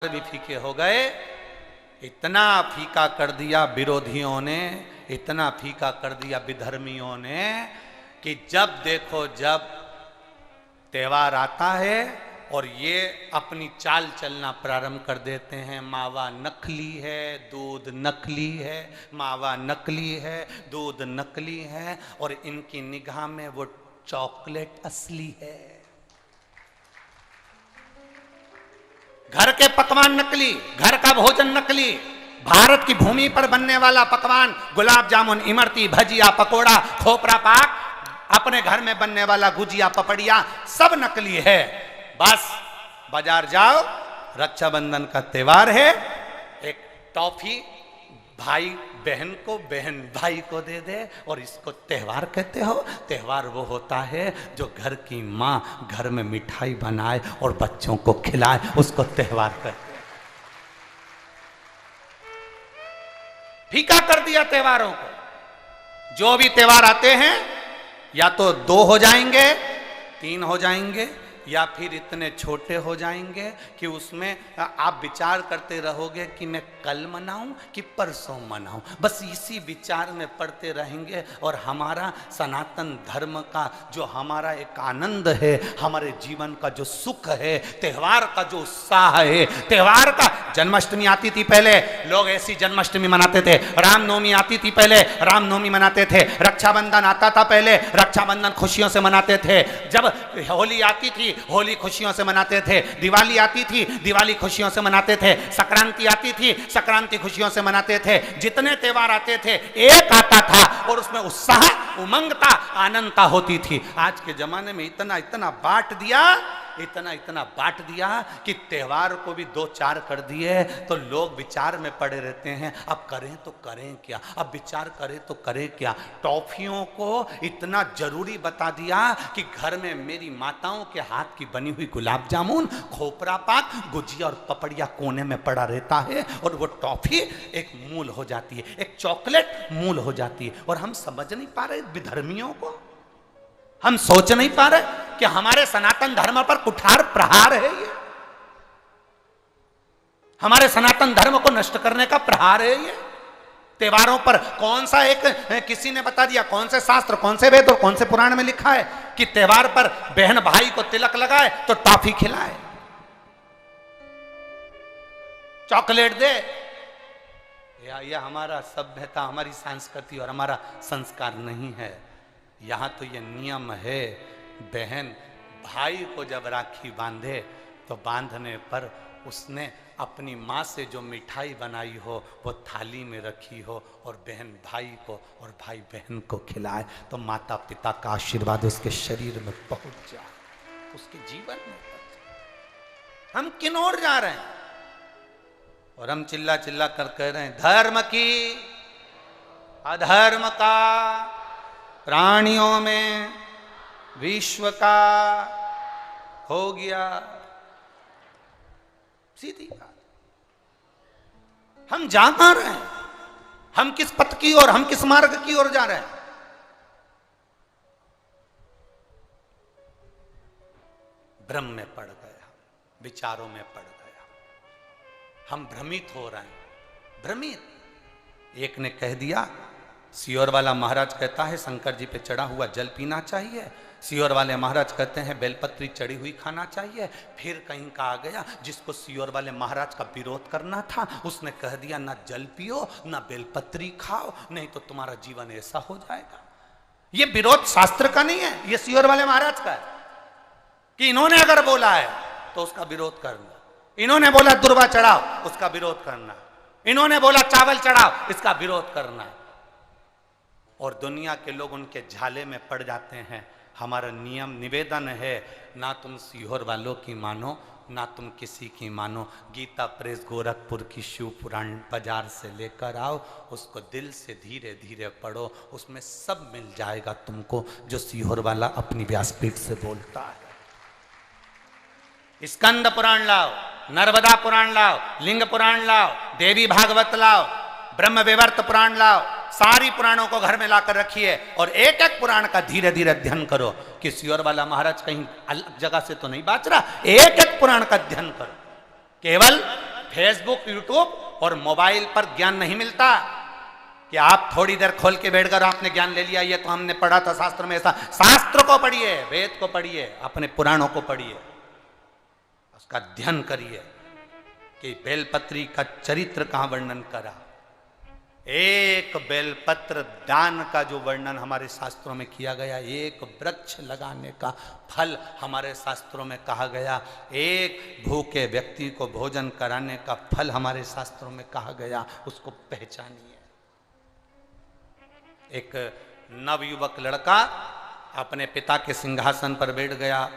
भी फीके हो गए। इतना फीका कर दिया विरोधियों ने, इतना फीका कर दिया विधर्मियों ने कि जब देखो जब त्योहार आता है और ये अपनी चाल चलना प्रारंभ कर देते हैं। मावा नकली है, दूध नकली है, मावा नकली है, दूध नकली है, और इनकी निगाह में वो चॉकलेट असली है। घर के पकवान नकली, घर का भोजन नकली, भारत की भूमि पर बनने वाला पकवान गुलाब जामुन, इमरती, भजिया, पकोड़ा, खोपरा पाक, अपने घर में बनने वाला गुजिया, पपड़िया, सब नकली है। बस बाजार जाओ, रक्षाबंधन का त्योहार है, एक टॉफी भाई बहन को, बहन भाई को दे दे, और इसको त्योहार कहते हो। त्योहार वो होता है जो घर की माँ घर में मिठाई बनाए और बच्चों को खिलाए, उसको त्योहार कहते हैं। फीका कर दिया त्योहारों को। जो भी त्योहार आते हैं या तो 2 हो जाएंगे, 3 हो जाएंगे, या फिर इतने छोटे हो जाएंगे कि उसमें आप विचार करते रहोगे कि मैं कल मनाऊं कि परसों मनाऊं। बस इसी विचार में पड़ते रहेंगे। और हमारा सनातन धर्म का जो हमारा एक आनंद है, हमारे जीवन का जो सुख है, त्योहार का जो उत्साह है, त्योहार का, जन्माष्टमी आती थी पहले, लोग ऐसी जन्माष्टमी मनाते थे। रामनवमी आती थी पहले, रामनवमी मनाते थे। रक्षाबंधन आता था पहले, रक्षाबंधन खुशियों से मनाते थे। जब होली आती थी, होली खुशियों से मनाते थे। दिवाली आती थी, दिवाली खुशियों से मनाते थे। संक्रांति आती थी, संक्रांति खुशियों से मनाते थे। जितने त्योहार आते थे, एक आता था और उसमें उत्साह, उमंगता, आनंदता होती थी। आज के जमाने में इतना इतना बांट दिया, इतना इतना बांट दिया कि त्योहार को भी 2-4 कर दिए तो लोग विचार में पड़े रहते हैं। अब करें तो करें क्या, अब विचार करें तो करें क्या। टॉफियों को इतना जरूरी बता दिया कि घर में मेरी माताओं के हाथ की बनी हुई गुलाब जामुन, खोपरा पाक, गुजिया और पपड़िया कोने में पड़ा रहता है, और वो टॉफी एक मूल हो जाती है, एक चॉकलेट मूल हो जाती है। और हम समझ नहीं पा रहे विधर्मियों को, हम सोच नहीं पा रहे कि हमारे सनातन धर्म पर कुठार प्रहार है ये, हमारे सनातन धर्म को नष्ट करने का प्रहार है ये। त्योहारों पर कौन सा एक, किसी ने बता दिया कौन से शास्त्र, कौन से वेद और कौन से पुराण में लिखा है कि त्योहार पर बहन भाई को तिलक लगाए तो टॉफी खिलाए, चॉकलेट दे। यह हमारा सभ्यता, हमारी संस्कृति और हमारा संस्कार नहीं है। यहाँ तो ये नियम है, बहन भाई को जब राखी बांधे तो बांधने पर उसने अपनी माँ से जो मिठाई बनाई हो वो थाली में रखी हो, और बहन भाई को और भाई बहन को खिलाए, तो माता पिता का आशीर्वाद उसके शरीर में पहुंच जाए, उसके जीवन में पहुंच जाए। हम किन ओर जा रहे हैं? और हम चिल्ला चिल्ला कर कह रहे हैं धर्म की, अधर्म का, प्राणियों में विश्व का हो गया। सीधी बात। हम जा कहां रहे हैं? हम किस पथ की ओर, हम किस मार्ग की ओर जा रहे हैं? भ्रम में पड़ गया, विचारों में पड़ गया, हम भ्रमित हो रहे हैं, भ्रमित। एक ने कह दिया, सियोर वाला महाराज कहता है शंकर जी पे चढ़ा हुआ जल पीना चाहिए, सियोर वाले महाराज कहते हैं बेलपत्री चढ़ी हुई खाना चाहिए। फिर कहीं का आ गया जिसको सियोर वाले महाराज का विरोध करना था, उसने कह दिया ना जल पियो ना बेलपत्री खाओ, नहीं तो तुम्हारा जीवन ऐसा हो जाएगा। ये विरोध शास्त्र का नहीं है, ये सियोर वाले महाराज का है कि इन्होंने अगर बोला है तो उसका विरोध करना, इन्होंने बोला दुर्वा चढ़ाओ उसका विरोध करना, इन्होंने बोला चावल चढ़ाओ इसका विरोध करना। और दुनिया के लोग उनके झाले में पड़ जाते हैं। हमारा नियम, निवेदन है, ना तुम सीहोर वालों की मानो, ना तुम किसी की मानो। गीता प्रेस गोरखपुर की शिव पुराण बाजार से लेकर आओ, उसको दिल से धीरे धीरे पढ़ो, उसमें सब मिल जाएगा तुमको जो सीहोर वाला अपनी व्यासपीठ से बोलता है। स्कंद पुराण लाओ, नर्मदा पुराण लाओ, लिंग पुराण लाओ, देवी भागवत लाओ, ब्रह्म विवर्त पुराण लाओ, सारी पुराणों को घर में लाकर रखिए और एक एक पुराण का धीरे धीरे अध्ययन करो कि सियोर वाला महाराज कहीं अलग जगह से तो नहीं बाच रहा। एक एक पुराण का अध्ययन करो, केवल फेसबुक, यूट्यूब और मोबाइल पर ज्ञान नहीं मिलता कि आप थोड़ी देर खोल के बैठकर आपने ज्ञान ले लिया। ये तो हमने पढ़ा था शास्त्र में ऐसा। शास्त्र को पढ़िए, वेद को पढ़िए, अपने पुराणों को पढ़िए, उसका अध्ययन करिए कि बेलपत्री का चरित्र कहां वर्णन करा। एक बेलपत्र दान का जो वर्णन हमारे शास्त्रों में किया गया, एक वृक्ष लगाने का फल हमारे शास्त्रों में कहा गया, एक भूखे व्यक्ति को भोजन कराने का फल हमारे शास्त्रों में कहा गया, उसको पहचानिए। एक नवयुवक लड़का अपने पिता के सिंहासन पर बैठ गया,